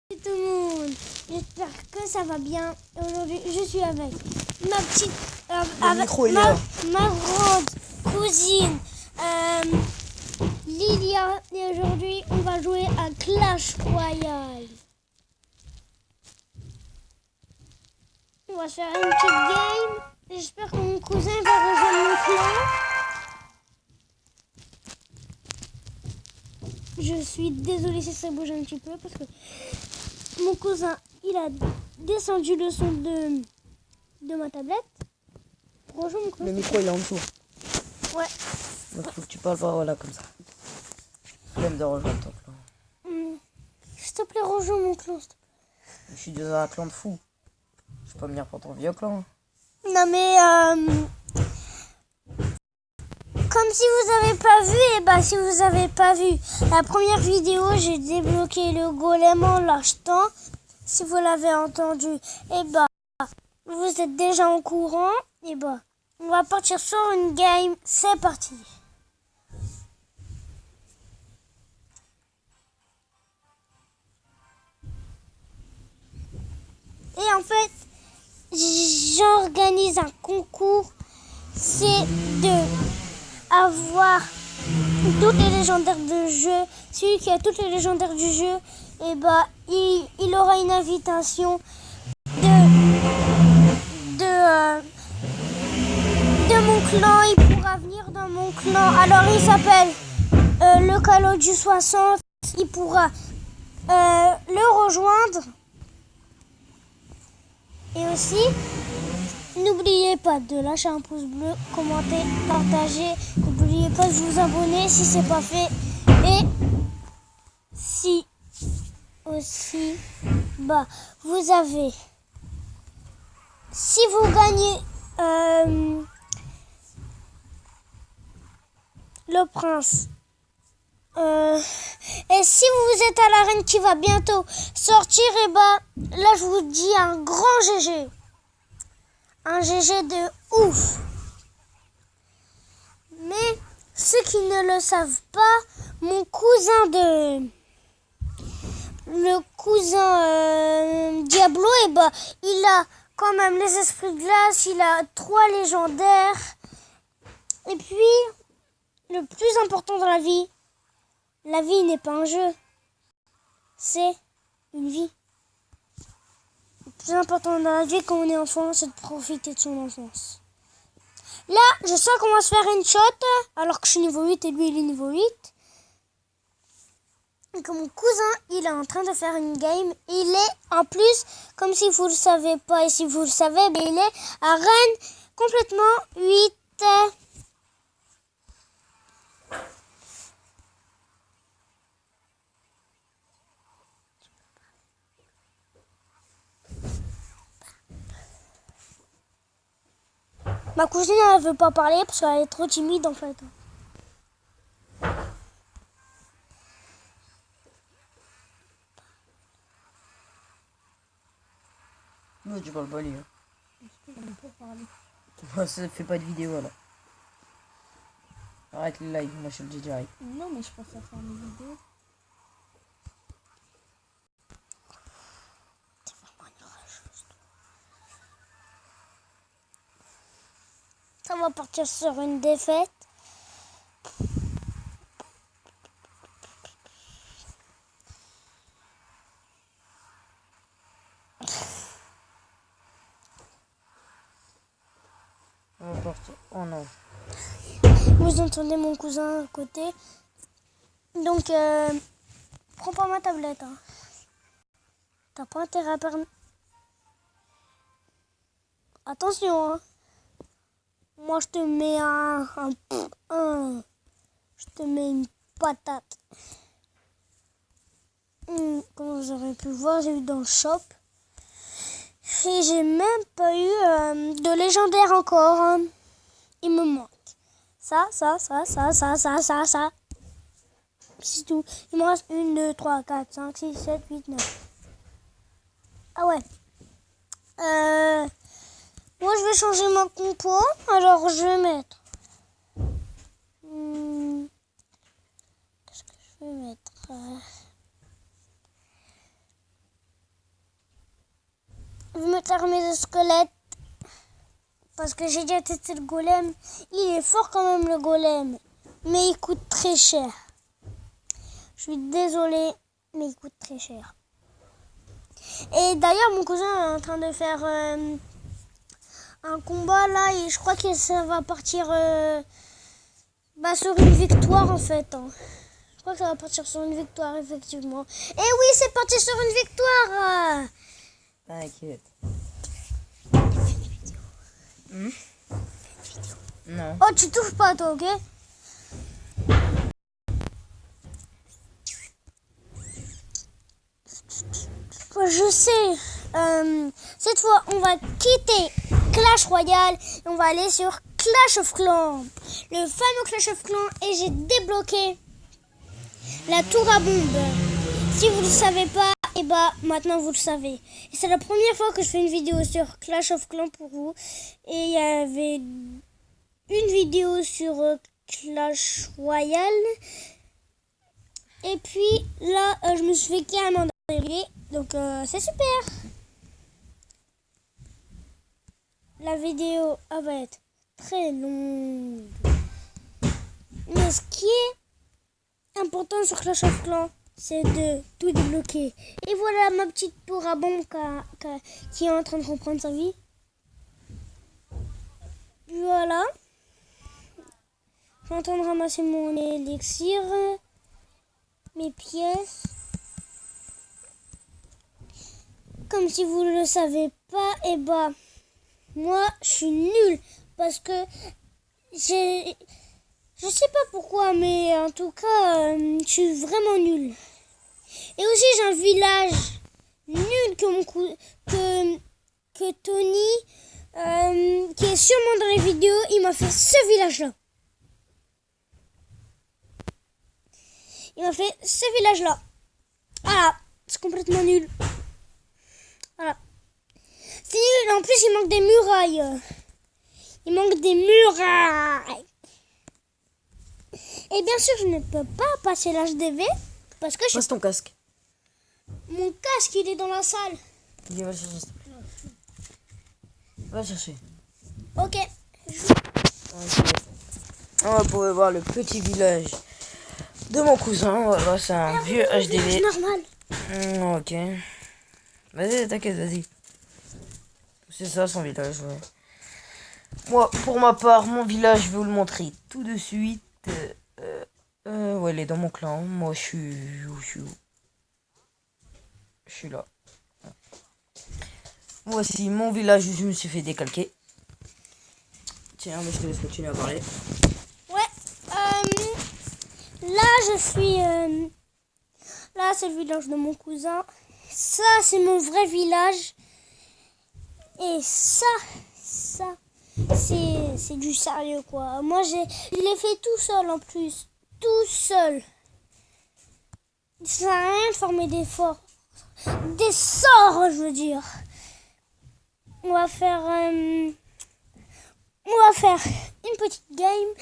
Salut tout le monde, j'espère que ça va bien. Aujourd'hui, je suis avec ma petite, ma grande cousine Lilia. Et aujourd'hui, on va jouer à Clash Royale. On va se faire une petite game. J'espère que mon cousin va rejoindre mon clan. Je suis désolée si ça bouge un petit peu parce que mon cousin, il a descendu le son de ma tablette. Bonjour mon cousin. Le micro il est en dessous. Ouais. Donc faut que tu parles pas, voilà, comme ça. Flemme de rejoindre ton clan. S'il te plaît, rejoins mon clan. Je suis dans un clan de fou. Je peux pas venir pour ton vieux clan. Non mais comme si vous avez pas vu, si vous avez pas vu la première vidéo, j'ai débloqué le golem en l'achetant. Si vous l'avez entendu, vous êtes déjà au courant. On va partir sur une game. C'est parti. Et en fait, j'organise un concours. C'est de avoir toutes les légendaires de jeu. Celui qui a toutes les légendaires du jeu, il aura une invitation de mon clan. Il pourra venir dans mon clan. Alors il s'appelle le Calo du 60. Il pourra le rejoindre. Et aussi, n'oubliez pas de lâcher un pouce bleu, commenter, partager. N'oubliez pas de vous abonner si c'est pas fait. Et si aussi, vous avez, si vous gagnez le prince, et si vous êtes à l'arène qui va bientôt sortir, là je vous dis un grand GG. Un GG de ouf. Mais ceux qui ne le savent pas, mon cousin le cousin Diablo, il a quand même les esprits de glace, il a 3 légendaires. Et puis, le plus important dans la vie n'est pas un jeu, c'est une vie. Le plus important dans la vie quand on est enfant, c'est de profiter de son enfance. Là, je sens qu'on va se faire une shot, alors que je suis niveau 8 et lui, il est niveau 8. Et que mon cousin, il est en train de faire une game. Il est, en plus, comme si vous le savez pas, et si vous le savez, il est à Rennes, complètement 8. Ma cousine, elle veut pas parler parce qu'elle est trop timide en fait. Non, tu parles pas, lui. Parler. Moi, ça fait pas de vidéo, là. Arrête le live, moi je le dis direct. Non, mais je préfère faire une vidéo. C'est vraiment une rageuse. Ça va partir sur une défaite. On va partir. Oh non. Vous entendez mon cousin à côté. Donc, prends pas ma tablette. Hein. T'as pas intérêt à perdre. Attention, hein. Moi, je te mets je te mets une patate. Comme vous aurez pu voir, j'ai eu dans le shop. Et j'ai même pas eu de légendaire encore. Hein. Il me manque. Ça. C'est tout. Il me reste 1, 2, 3, 4, 5, 6, 7, 8, 9. Ah ouais. Moi, je vais changer ma compo. Alors, je vais mettre... Qu'est-ce que je vais mettre je me termine de squelette. Parce que j'ai déjà testé le golem. Il est fort quand même le golem. Mais il coûte très cher. Je suis désolée, mais il coûte très cher. Et d'ailleurs, mon cousin est en train de faire un combat là. Et je crois que ça va partir sur une victoire en fait. Hein. Je crois que ça va partir sur une victoire, effectivement. Et oui, c'est parti sur une victoire. T'inquiète. Non. Oh, tu touches pas, toi, ok? Je sais. Cette fois, on va quitter Clash Royale et on va aller sur Clash of Clans. Le fameux Clash of Clans. Et j'ai débloqué la tour à bombe. Si vous ne le savez pas, et maintenant vous le savez. Et c'est la première fois que je fais une vidéo sur Clash of Clans pour vous. Et il y avait une vidéo sur Clash Royale. Et puis là, je me suis fait carrément dégueuler. Donc c'est super. La vidéo va être très longue. Mais ce qui est important sur Clash of Clans, c'est de tout débloquer. Et voilà ma petite tour à bombe qui est en train de reprendre sa vie. Voilà. Je suis en train de ramasser mon élixir, mes pièces. Comme si vous ne le savez pas, moi je suis nulle parce que je sais pas pourquoi, mais en tout cas, je suis vraiment nulle. Et aussi j'ai un village nul que Tony, qui est sûrement dans les vidéos, il m'a fait ce village-là. Voilà, c'est complètement nul. Voilà. C'est nul, en plus il manque des murailles. Et bien sûr, je ne peux pas passer l'HDV parce que Passe ton casque. mon casque il est dans la salle. Il va le chercher, s'il te plaît. Va le chercher. Ok. On va pouvoir voir le petit village de mon cousin. Voilà, c'est un vieux HDV. C'est normal. Ok. Vas-y, t'inquiète, vas-y. C'est ça son village, ouais. Moi, pour ma part, mon village, je vais vous le montrer tout de suite. Ouais, il est dans mon clan. Moi, je suis où? Je suis là. Voici mon village où je me suis fait décalquer. Tiens, mais je te laisse continuer à parler. Ouais. Là, je suis... là, c'est le village de mon cousin. Ça, c'est mon vrai village. Et ça, c'est du sérieux, quoi. Moi, je l'ai fait tout seul, en plus. Tout seul. Ça sert à rien de former des sorts, je veux dire. On va faire une petite game.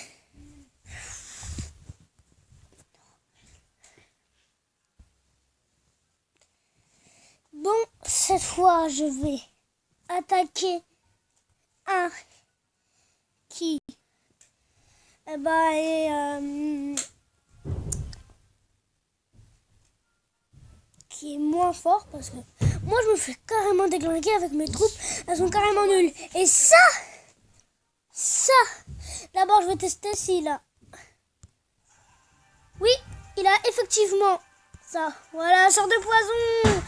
Bon, cette fois, je vais attaquer un qui qui est moins fort parce que moi je me fais carrément déglinguer avec mes troupes, elles sont carrément nulles. Et ça, d'abord je vais tester s'il a. Oui, il a effectivement ça. Voilà, un sort de poison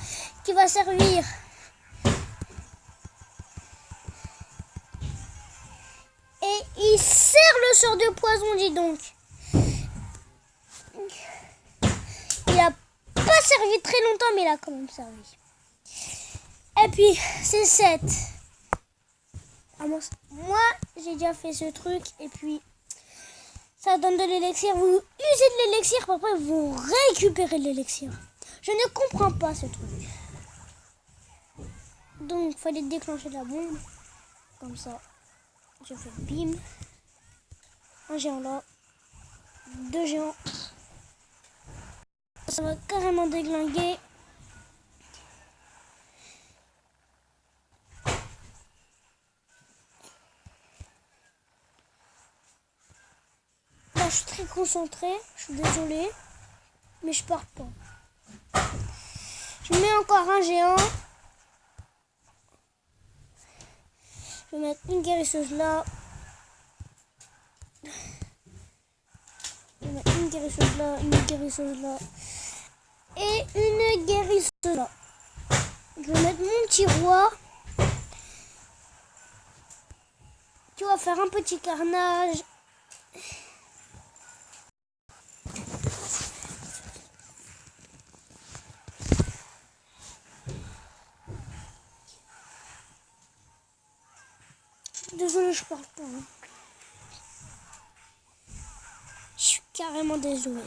qui va servir. Et il sert le sort de poison, dis donc. Il a pas servi très longtemps, mais il a quand même servi. Et puis, c'est 7. Moi, j'ai déjà fait ce truc. Et puis, ça donne de l'élixir. Vous usez de l'élixir, après, vous récupérez de l'élixir. Je ne comprends pas ce truc. Donc, il fallait déclencher la bombe. Comme ça. Je fais bim. Un géant là. 2 géants. Ça va carrément déglinguer. Là, je suis très concentrée. Je suis désolée. Mais je pars pas. Je mets encore un géant. Je vais mettre une guérisseuse là. Je vais mettre une guérisseuse là, une guérisseuse là. Et une guérisseuse là. Je vais mettre mon petit roi. Tu vas faire un petit carnage. Désolée, je parle pas. Je suis carrément désolée.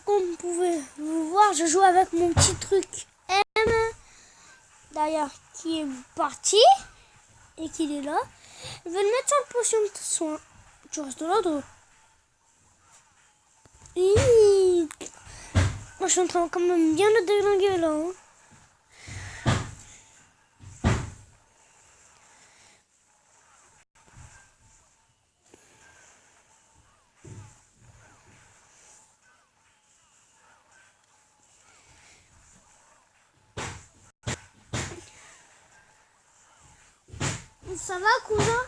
Comme vous pouvez vous voir, je joue avec mon petit truc M d'ailleurs qui est parti et qui est là. Je vais le mettre sur le potion de soin. Tu restes là, toi. Moi, je suis en train quand même bien le déglinguer là. Hein. Ça va, cousin?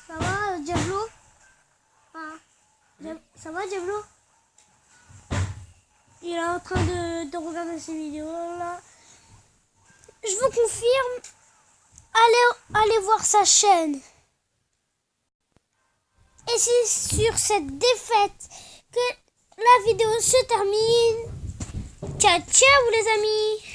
Ça va, Diablo? Ça va, Diablo? Il est en train de regarder ces vidéos là. Je vous confirme, allez voir sa chaîne. Et c'est sur cette défaite que la vidéo se termine. Ciao, ciao les amis!